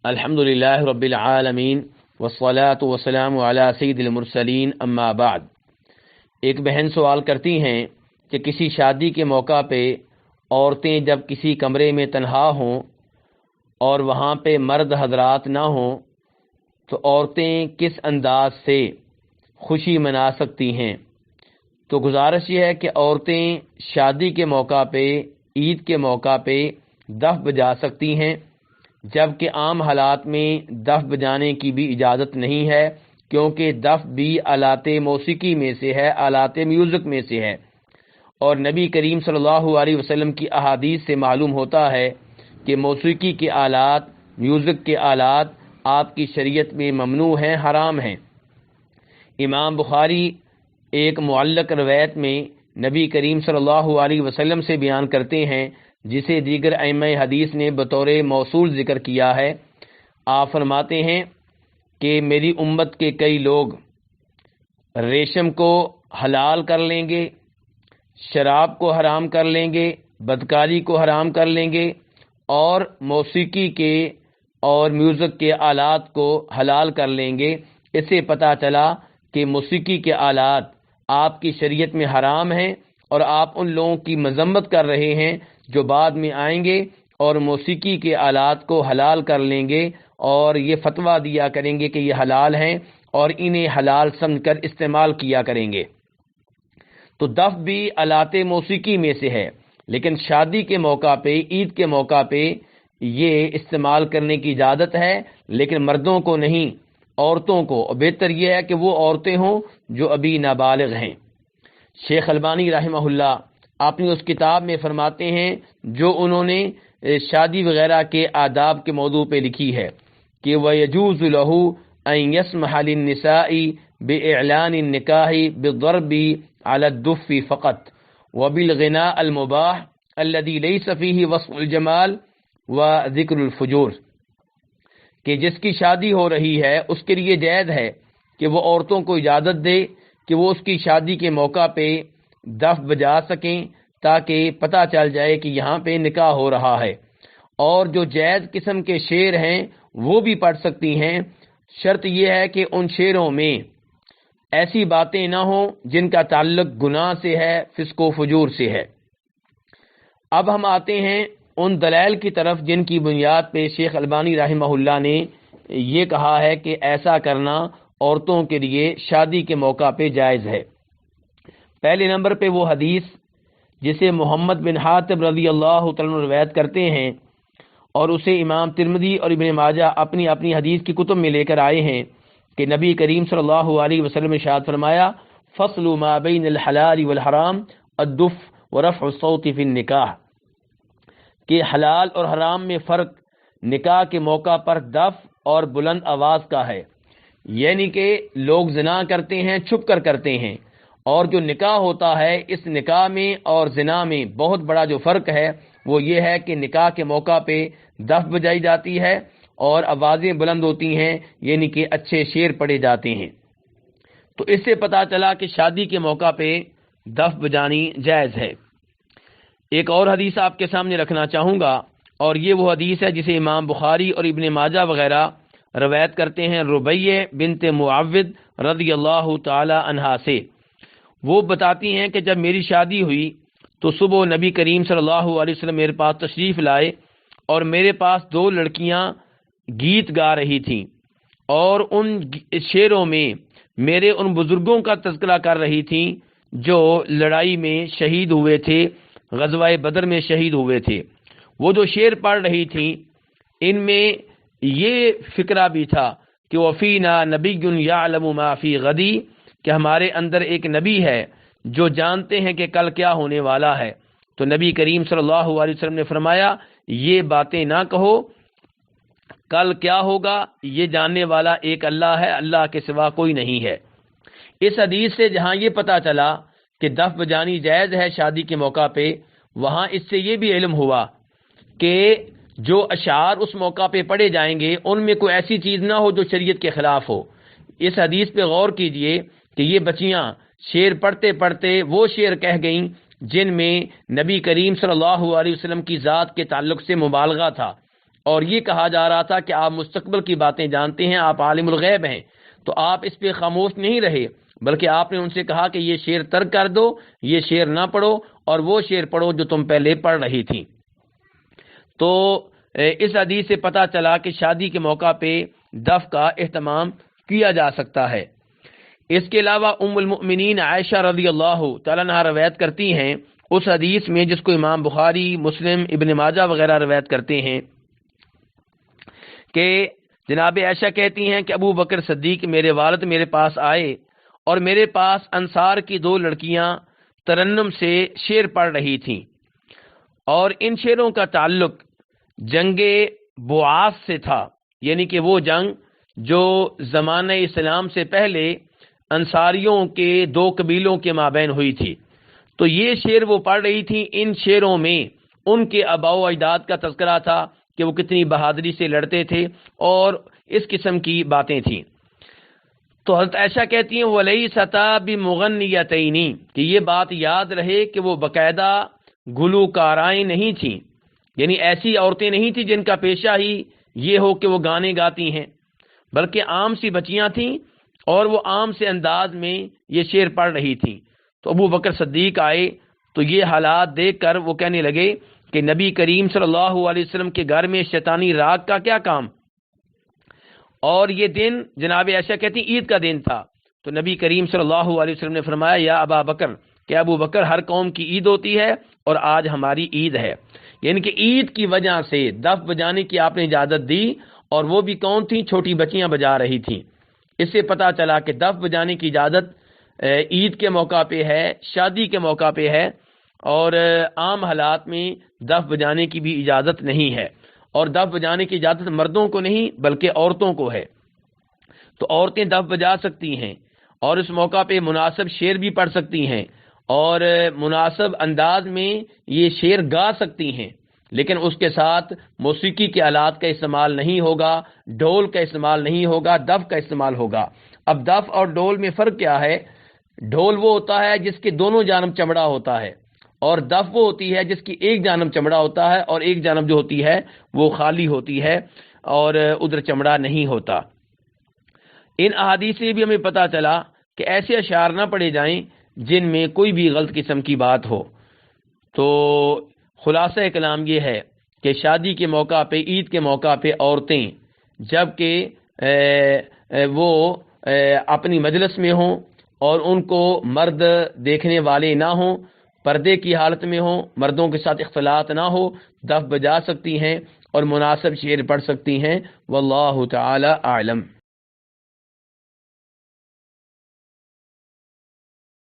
الحمدللہ رب العالمین والصلاة والسلام علی سید المرسلین اما بعد۔ ایک بہن سوال کرتی ہیں کہ کسی شادی کے موقع پہ عورتیں جب کسی کمرے میں تنہا ہوں اور وہاں پہ مرد حضرات نہ ہوں تو عورتیں کس انداز سے خوشی منا سکتی ہیں؟ تو گزارش یہ ہے کہ عورتیں شادی کے موقع پہ، عید کے موقع پہ دف بجا سکتی ہیں، جبکہ عام حالات میں دف بجانے کی بھی اجازت نہیں ہے، کیونکہ دف بھی آلات موسیقی میں سے ہے، آلات میوزک میں سے ہے، اور نبی کریم صلی اللہ علیہ وسلم کی احادیث سے معلوم ہوتا ہے کہ موسیقی کے آلات، میوزک کے آلات آپ کی شریعت میں ممنوع ہیں، حرام ہیں۔ امام بخاری ایک معلق روایت میں نبی کریم صلی اللہ علیہ وسلم سے بیان کرتے ہیں، جسے دیگر ائمہ حدیث نے بطور موصول ذکر کیا ہے۔ آپ فرماتے ہیں کہ میری امت کے کئی لوگ ریشم کو حلال کر لیں گے، شراب کو حرام کر لیں گے، بدکاری کو حرام کر لیں گے، اور موسیقی کے اور میوزک کے آلات کو حلال کر لیں گے۔ اس سے پتہ چلا کہ موسیقی کے آلات آپ کی شریعت میں حرام ہیں، اور آپ ان لوگوں کی مذمت کر رہے ہیں جو بعد میں آئیں گے اور موسیقی کے آلات کو حلال کر لیں گے اور یہ فتویٰ دیا کریں گے کہ یہ حلال ہیں اور انہیں حلال سمجھ کر استعمال کیا کریں گے۔ تو دف بھی آلات موسیقی میں سے ہے، لیکن شادی کے موقع پہ، عید کے موقع پہ یہ استعمال کرنے کی اجازت ہے، لیکن مردوں کو نہیں، عورتوں کو۔ اور بہتر یہ ہے کہ وہ عورتیں ہوں جو ابھی نابالغ ہیں۔ شیخ البانی رحمہ اللہ اپنی اس کتاب میں فرماتے ہیں جو انہوں نے شادی وغیرہ کے آداب کے موضوع پہ لکھی ہے کہ وَيَجُوزُ لَهُ أَن يَسْمَحَ لِلنِّسَاءِ بِإِعْلَانِ النِّكَاحِ بِالضَّرْبِ عَلَى الدُّفِّ فَقَط وَبِالْغِنَاءِ الْمُبَاحِ الَّذِي لَيْسَ فِيهِ وَصْفُ الْجَمَالِ وَذِكْرُ الْفُجُورِ، کہ جس کی شادی ہو رہی ہے اس کے لیے جائز ہے کہ وہ عورتوں کو اجازت دے کہ وہ اس کی شادی کے موقع پہ دف بجا سکیں، تاکہ پتہ چل جائے کہ یہاں پہ نکاح ہو رہا ہے، اور جو جائز قسم کے شعر ہیں وہ بھی پڑھ سکتی ہیں۔ شرط یہ ہے کہ ان شعروں میں ایسی باتیں نہ ہوں جن کا تعلق گناہ سے ہے، فسق و فجور سے ہے۔ اب ہم آتے ہیں ان دلائل کی طرف جن کی بنیاد پہ شیخ البانی رحمہ اللہ نے یہ کہا ہے کہ ایسا کرنا عورتوں کے لیے شادی کے موقع پہ جائز ہے۔ پہلے نمبر پہ وہ حدیث جسے محمد بن حاتب رضی اللہ تعالیٰ عنہ روایت کرتے ہیں، اور اسے امام ترمذی اور ابن ماجہ اپنی اپنی حدیث کی کتب میں لے کر آئے ہیں کہ نبی کریم صلی اللہ علیہ وسلم نے ارشاد فرمایا فصل ما بین الحلال والحرام الدف ورفع الصوت فی النکاح، کہ حلال اور حرام میں فرق نکاح کے موقع پر دف اور بلند آواز کا ہے، یعنی کہ لوگ زنا کرتے ہیں چھپ کر کرتے ہیں، اور جو نکاح ہوتا ہے اس نکاح میں اور زنا میں بہت بڑا جو فرق ہے وہ یہ ہے کہ نکاح کے موقع پہ دف بجائی جاتی ہے اور آوازیں بلند ہوتی ہیں، یعنی کہ اچھے شعر پڑھے جاتے ہیں۔ تو اس سے پتہ چلا کہ شادی کے موقع پہ دف بجانی جائز ہے۔ ایک اور حدیث آپ کے سامنے رکھنا چاہوں گا، اور یہ وہ حدیث ہے جسے امام بخاری اور ابن ماجہ وغیرہ روایت کرتے ہیں ربیع بنت معوذ رضی اللہ تعالی عنہا سے۔ وہ بتاتی ہیں کہ جب میری شادی ہوئی تو صبح نبی کریم صلی اللہ علیہ وسلم میرے پاس تشریف لائے، اور میرے پاس دو لڑکیاں گیت گا رہی تھیں، اور ان شعروں میں میرے ان بزرگوں کا تذکرہ کر رہی تھیں جو لڑائی میں شہید ہوئے تھے، غزوہ بدر میں شہید ہوئے تھے۔ وہ جو شعر پڑھ رہی تھیں ان میں یہ فکرہ بھی تھا کہ وَفِينَا نَبِيٌّ يَعْلَمُ مَا فِي غَدِي، کہ ہمارے اندر ایک نبی ہے جو جانتے ہیں کہ کل کیا ہونے والا ہے۔ تو نبی کریم صلی اللہ علیہ وسلم نے فرمایا یہ باتیں نہ کہو، کل کیا ہوگا یہ جاننے والا ایک اللہ ہے، اللہ کے سوا کوئی نہیں ہے۔ اس حدیث سے جہاں یہ پتہ چلا کہ دف بجانی جائز ہے شادی کے موقع پہ، وہاں اس سے یہ بھی علم ہوا کہ جو اشعار اس موقع پہ پڑھے جائیں گے ان میں کوئی ایسی چیز نہ ہو جو شریعت کے خلاف ہو۔ اس حدیث پہ غور کیجئے کہ یہ بچیاں شعر پڑھتے پڑھتے وہ شعر کہہ گئیں جن میں نبی کریم صلی اللہ علیہ وسلم کی ذات کے تعلق سے مبالغہ تھا، اور یہ کہا جا رہا تھا کہ آپ مستقبل کی باتیں جانتے ہیں، آپ عالم الغیب ہیں، تو آپ اس پہ خاموش نہیں رہے، بلکہ آپ نے ان سے کہا کہ یہ شعر ترک کر دو، یہ شعر نہ پڑھو اور وہ شعر پڑھو جو تم پہلے پڑھ رہی تھی۔ تو اس حدیث سے پتہ چلا کہ شادی کے موقع پہ دف کا اہتمام کیا جا سکتا ہے۔ اس کے علاوہ ام المؤمنین عائشہ رضی اللہ تعالیٰ عنہا روایت کرتی ہیں اس حدیث میں جس کو امام بخاری، مسلم، ابن ماجہ وغیرہ روایت کرتے ہیں کہ جناب عائشہ کہتی ہیں کہ ابو بکر صدیق میرے والد میرے پاس آئے اور میرے پاس انصار کی 2 لڑکیاں ترنم سے شعر پڑھ رہی تھیں، اور ان شعروں کا تعلق جنگ بوعاث سے تھا، یعنی کہ وہ جنگ جو زمانہ اسلام سے پہلے انصاریوں کے 2 قبیلوں کے مابین ہوئی تھی۔ تو یہ شعر وہ پڑھ رہی تھی، ان شعروں میں ان کے آباء و اجداد کا تذکرہ تھا کہ وہ کتنی بہادری سے لڑتے تھے اور اس قسم کی باتیں تھیں۔ تو حضرت عائشہ کہتی ہیں وَلَيْسَتَا بِمُغَنِّيَتَيْنِ، کہ یہ بات یاد رہے کہ وہ باقاعدہ گلوکارائیں نہیں تھیں، یعنی ایسی عورتیں نہیں تھیں جن کا پیشہ ہی یہ ہو کہ وہ گانے گاتی ہیں، بلکہ عام سی بچیاں تھیں اور وہ عام سے انداز میں یہ شعر پڑھ رہی تھیں۔ تو ابو بکر صدیق آئے تو یہ حالات دیکھ کر وہ کہنے لگے کہ نبی کریم صلی اللہ علیہ وسلم کے گھر میں شیطانی راگ کا کیا کام؟ اور یہ دن جناب عائشہ کہتی عید کا دن تھا، تو نبی کریم صلی اللہ علیہ وسلم نے فرمایا یا ابا بکر، کہ ابو بکر ہر قوم کی عید ہوتی ہے اور آج ہماری عید ہے، یعنی کہ عید کی وجہ سے دف بجانے کی آپ نے اجازت دی، اور وہ بھی کون تھیں؟ چھوٹی بچیاں بجا رہی تھیں۔ اس سے پتہ چلا کہ دف بجانے کی اجازت عید کے موقع پہ ہے، شادی کے موقع پہ ہے، اور عام حالات میں دف بجانے کی بھی اجازت نہیں ہے، اور دف بجانے کی اجازت مردوں کو نہیں بلکہ عورتوں کو ہے۔ تو عورتیں دف بجا سکتی ہیں اور اس موقع پہ مناسب شعر بھی پڑھ سکتی ہیں اور مناسب انداز میں یہ شعر گا سکتی ہیں، لیکن اس کے ساتھ موسیقی کے آلات کا استعمال نہیں ہوگا، ڈھول کا استعمال نہیں ہوگا، دف کا استعمال ہوگا۔ اب دف اور ڈھول میں فرق کیا ہے؟ ڈھول وہ ہوتا ہے جس کے دونوں جانب چمڑا ہوتا ہے، اور دف وہ ہوتی ہے جس کی ایک جانب چمڑا ہوتا ہے اور ایک جانب جو ہوتی ہے وہ خالی ہوتی ہے اور ادھر چمڑا نہیں ہوتا۔ ان احادیث سے بھی ہمیں پتہ چلا کہ ایسے اشعار نہ پڑھے جائیں جن میں کوئی بھی غلط قسم کی بات ہو۔ تو خلاصہ کلام یہ ہے کہ شادی کے موقع پہ، عید کے موقع پہ عورتیں جب کہ وہ اپنی مجلس میں ہوں اور ان کو مرد دیکھنے والے نہ ہوں، پردے کی حالت میں ہوں، مردوں کے ساتھ اختلاط نہ ہو، دف بجا سکتی ہیں اور مناسب شعر پڑھ سکتی ہیں۔ واللہ تعالی اعلم۔